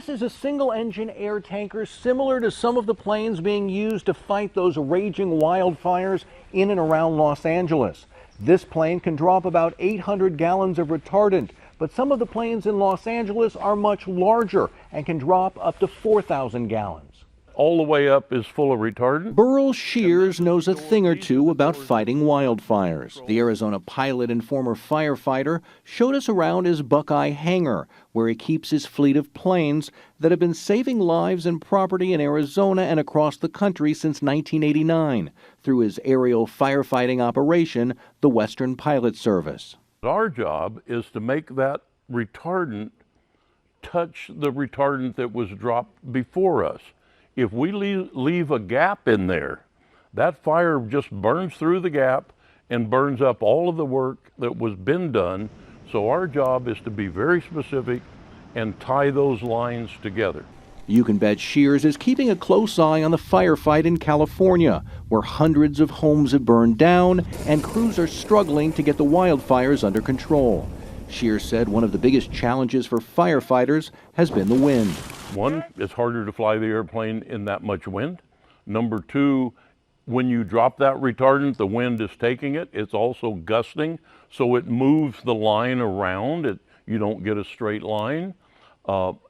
This is a single-engine air tanker similar to some of the planes being used to fight those raging wildfires in and around Los Angeles. This plane can drop about 800 gallons of retardant, but some of the planes in Los Angeles are much larger and can drop up to 4,000 gallons. All the way up is full of retardant. Beryl Shears knows a thing or two about fighting wildfires. The Arizona pilot and former firefighter showed us around his Buckeye hangar, where he keeps his fleet of planes that have been saving lives and property in Arizona and across the country since 1989 through his aerial firefighting operation, the Western Pilot Service. Our job is to make that retardant touch the retardant that was dropped before us. If we leave a gap in there, that fire just burns through the gap and burns up all of the work that was been done. So our job is to be very specific and tie those lines together. You can bet Shears is keeping a close eye on the firefight in California, where hundreds of homes have burned down and crews are struggling to get the wildfires under control. Shears said one of the biggest challenges for firefighters has been the wind. One, it's harder to fly the airplane in that much wind. Number two, when you drop that retardant, the wind is taking it. It's also gusting, so it moves the line around. You don't get a straight line.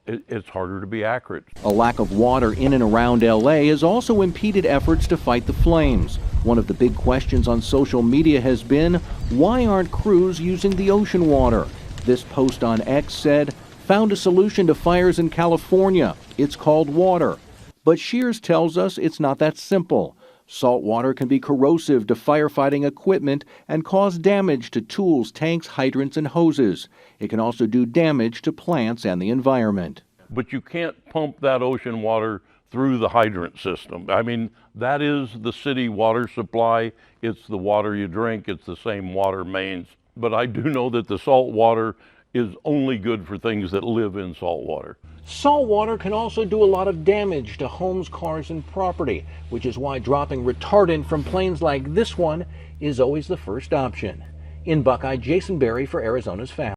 It's harder to be accurate. A lack of water in and around LA has also impeded efforts to fight the flames. One of the big questions on social media has been, why aren't crews using the ocean water? This post on X said, found a solution to fires in California. It's called water. But Shears tells us it's not that simple. Salt water can be corrosive to firefighting equipment and cause damage to tools, tanks, hydrants, and hoses. It can also do damage to plants and the environment. But you can't pump that ocean water through the hydrant system. I mean, that is the city water supply. It's the water you drink. It's the same water mains. But I do know that the salt water is only good for things that live in salt water. Salt water can also do a lot of damage to homes, cars, and property, which is why dropping retardant from planes like this one is always the first option. In Buckeye, Jason Berry for Arizona's Family.